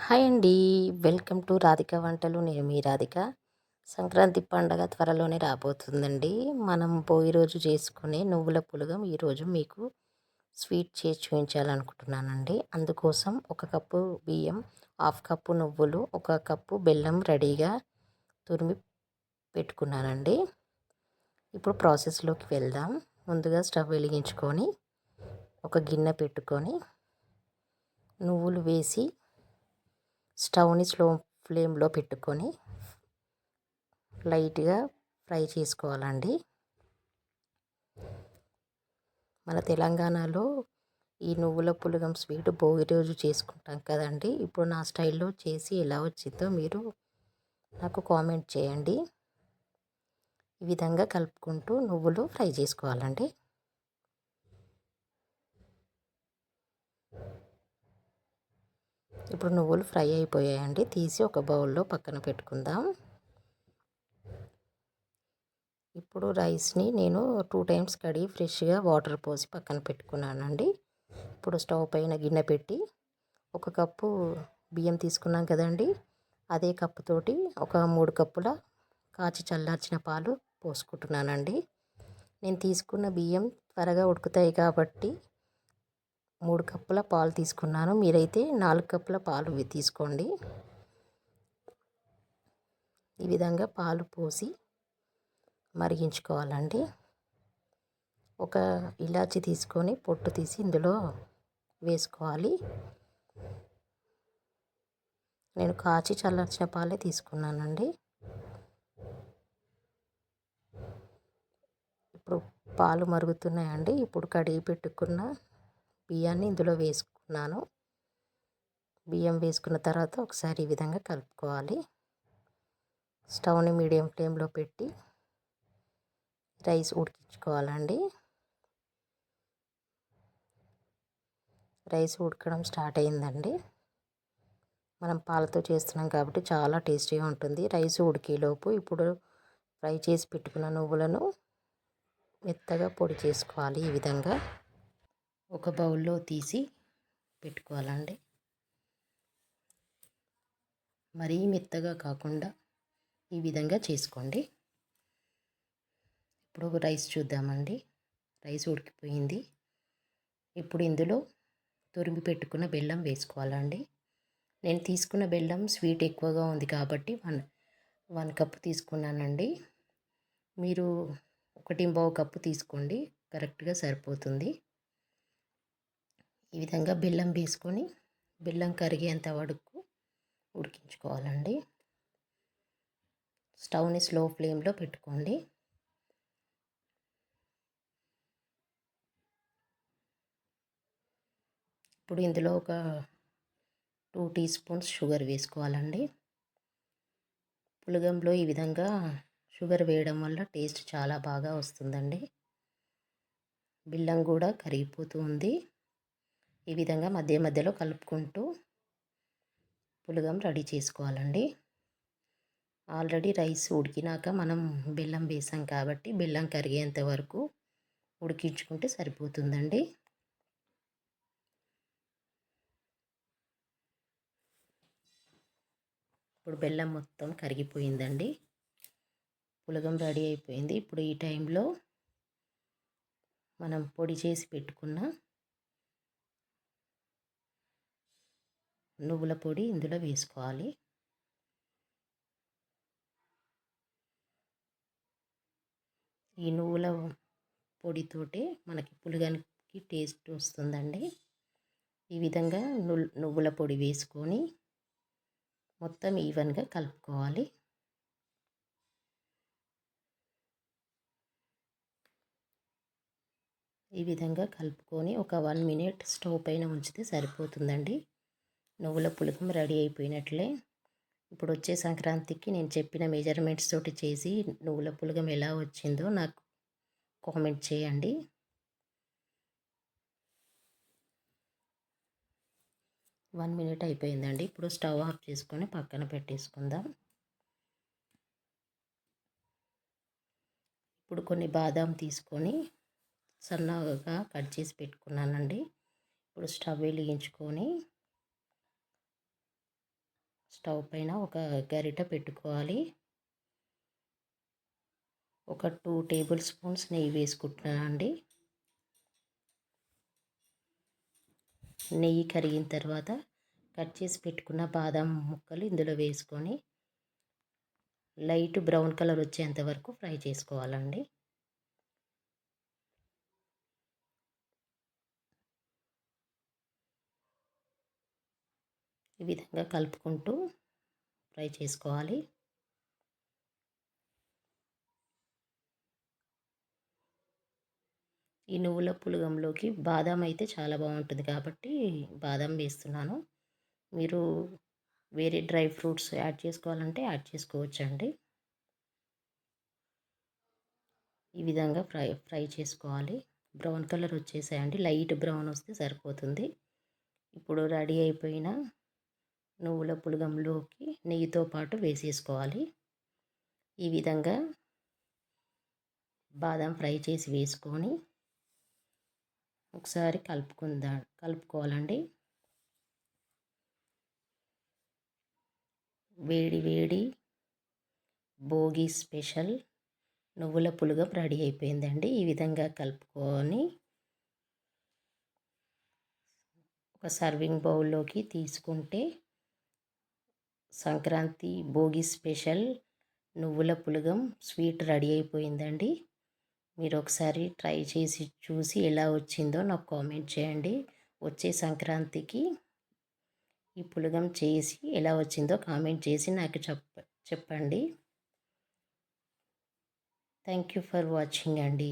Hi అండి. Welcome to Radhika వంటలు. నేను మీ రాధిక. సంక్రాంతి పండగ త్వరలోనే రాబోతుందండి. మనం భోగి రోజు చేసుకునే నువ్వుల పులగం ఈరోజు మీకు స్వీట్ చేసి చూపించాలనుకుంటున్నానండి. అందుకోసం ఒక కప్పు బియ్యం, హాఫ్ కప్పు నువ్వులు, ఒక కప్పు బెల్లం రెడీగా తురిమి పెట్టుకున్నానండి. ఇప్పుడు ప్రాసెస్లోకి వెళ్దాం. ముందుగా స్టవ్ వెలిగించుకొని ఒక గిన్నె పెట్టుకొని నువ్వులు వేసి స్టవ్ని స్లో ఫ్లేమ్లో పెట్టుకొని లైట్గా ఫ్రై చేసుకోవాలండి. మన తెలంగాణలో ఈ నువ్వుల పులగం స్వీట్ భోగి రోజు చేసుకుంటాం కదండి. ఇప్పుడు నా స్టైల్లో చేసి ఎలా వచ్చిందో మీరు నాకు కామెంట్ చేయండి. ఈ విధంగా కలుపుకుంటూ నువ్వులు ఫ్రై చేసుకోవాలండి. ఇప్పుడు నువ్వులు ఫ్రై అయిపోయాయండి. తీసి ఒక బౌల్లో పక్కన పెట్టుకుందాం. ఇప్పుడు రైస్ని నేను 2 టైమ్స్ కడిగి ఫ్రెష్గా వాటర్ పోసి పక్కన పెట్టుకున్నానండి. ఇప్పుడు స్టవ్ పైన గిన్నె పెట్టి ఒక కప్పు బియ్యం తీసుకున్నాం కదండి. అదే కప్పుతోటి ఒక 3 కప్పుల కాచి చల్లార్చిన పాలు పోసుకుంటున్నానండి. నేను తీసుకున్న బియ్యం త్వరగా ఉడుకుతాయి కాబట్టి 3 కప్పుల పాలు తీసుకున్నాను. మీరైతే 4 కప్పుల పాలు తీసుకోండి. ఈ విధంగా పాలు పోసి మరిగించుకోవాలండి. ఒక ఇలాచి తీసుకొని పొట్టు తీసి ఇందులో వేసుకోవాలి. నేను కాచి చల్లార్చిన పాలే తీసుకున్నానండి. ఇప్పుడు పాలు మరుగుతున్నాయండి. ఇప్పుడు కడిగి పెట్టుకున్న బియ్యాన్ని ఇందులో వేసుకున్నాను. బియ్యం వేసుకున్న తర్వాత ఒకసారి ఈ విధంగా కలుపుకోవాలి. స్టవ్ని మీడియం ఫ్లేమ్లో పెట్టి రైస్ ఉడికించుకోవాలండి. రైస్ ఉడకడం స్టార్ట్ అయిందండి. మనం పాలతో చేస్తున్నాం కాబట్టి చాలా టేస్టీగా ఉంటుంది. రైస్ ఉడికేలోపు ఇప్పుడు ఫ్రై చేసి పెట్టుకున్న నువ్వులను మెత్తగా పొడి చేసుకోవాలి. ఈ విధంగా ఒక బౌల్లో తీసి పెట్టుకోవాలండి. మరీ మెత్తగా కాకుండా ఈ విధంగా చేసుకోండి. ఇప్పుడు రైస్ చూద్దామండి. రైస్ ఉడికిపోయింది. ఇప్పుడు ఇందులో తురిమి పెట్టుకున్న బెల్లం వేసుకోవాలండి. నేను తీసుకున్న బెల్లం స్వీట్ ఎక్కువగా ఉంది కాబట్టి వన్ కప్పు తీసుకున్నానండి. మీరు 1.5 కప్పు తీసుకోండి, కరెక్ట్గా సరిపోతుంది. ఈ విధంగా బెల్లం వేసుకొని బెల్లం కరిగేంత వరకు ఉడికించుకోవాలండి. స్టవ్ని స్లో ఫ్లేమ్లో పెట్టుకోండి. ఇప్పుడు ఇందులో ఒక 2 టీ స్పూన్స్ షుగర్ వేసుకోవాలండి. పులగంలో ఈ విధంగా షుగర్ వేయడం వల్ల టేస్ట్ చాలా బాగా వస్తుందండి. బెల్లం కూడా కరిగిపోతూ ఉంది. ఈ విధంగా మధ్య మధ్యలో కలుపుకుంటూ పులగం రెడీ చేసుకోవాలండి. ఆల్రెడీ రైస్ ఉడికినాక మనం బెల్లం వేసాం కాబట్టి బెల్లం కరిగేంత వరకు ఉడికించుకుంటే సరిపోతుందండి. ఇప్పుడు బెల్లం మొత్తం కరిగిపోయిందండి. పులగం రెడీ అయిపోయింది. ఇప్పుడు ఈ టైంలో మనం పొడి చేసి పెట్టుకున్న నువ్వుల పొడి ఇందులో వేసుకోవాలి. ఈ నువ్వుల పొడితోటే మనకి పులగానికి టేస్ట్ వస్తుందండి. ఈ విధంగా నువ్వుల పొడి వేసుకొని మొత్తం ఈవెన్గా కలుపుకోవాలి. ఈ విధంగా కలుపుకొని ఒక 1 మినిట్ స్టవ్ పైన ఉంచితే సరిపోతుందండి. నువ్వుల పులగం రెడీ అయిపోయినట్లే. ఇప్పుడు వచ్చే సంక్రాంతికి నేను చెప్పిన మెజర్మెంట్స్ తోటి చేసి నువ్వుల పులగం ఎలా వచ్చిందో నాకు కామెంట్ చేయండి. వన్ మినిట్ అయిపోయిందండి. ఇప్పుడు స్టవ్ ఆఫ్ చేసుకొని పక్కన పెట్టేసుకుందాం. ఇప్పుడు కొన్ని బాదాం తీసుకొని సన్నగా కట్ చేసి పెట్టుకున్నానండి. ఇప్పుడు స్టవ్ వెలిగించుకొని స్టవ్ పైన ఒక గరిటె పెట్టుకోవాలి. ఒక 2 టేబుల్ స్పూన్స్ నెయ్యి వేసుకుంటున్నానండి. నెయ్యి కరిగిన తర్వాత కట్ చేసి పెట్టుకున్న బాదం ముక్కలు ఇందులో వేసుకొని లైట్ బ్రౌన్ కలర్ వచ్చేంత వరకు ఫ్రై చేసుకోవాలండి. ఈ విధంగా కలుపుకుంటూ ఫ్రై చేసుకోవాలి. ఈ నువ్వుల పులగంలోకి బాదం అయితే చాలా బాగుంటుంది కాబట్టి బాదం వేస్తున్నాను. మీరు వేరే డ్రై ఫ్రూట్స్ యాడ్ చేసుకోవాలంటే యాడ్ చేసుకోవచ్చండి. ఈ విధంగా ఫ్రై చేసుకోవాలి. బ్రౌన్ కలర్ వచ్చేసాయండి, లైట్ బ్రౌన్ వస్తే సరిపోతుంది. ఇప్పుడు రెడీ అయిపోయిన నువ్వుల పులగంలోకి నెయ్యితో పాటు వేసేసుకోవాలి. ఈ విధంగా బాదం ఫ్రై చేసి వేసుకొని ఒకసారి కలుపుకోవాలండి. వేడి వేడి భోగి స్పెషల్ నువ్వుల పులగం రెడీ అయిపోయిందండి. ఈ విధంగా కలుపుకొని ఒక సర్వింగ్ బౌల్లోకి తీసుకుంటే సంక్రాంతి భోగి స్పెషల్ నువ్వుల పులగం స్వీట్ రెడీ అయిపోయిందండి. మీరు ఒకసారి ట్రై చేసి చూసి ఎలా వచ్చిందో నాకు కామెంట్ చేయండి. వచ్చే సంక్రాంతికి ఈ పులగం చేసి ఎలా వచ్చిందో కామెంట్ చేసి నాకు చెప్పండి. థ్యాంక్ యూ ఫర్ వాచింగ్ అండి.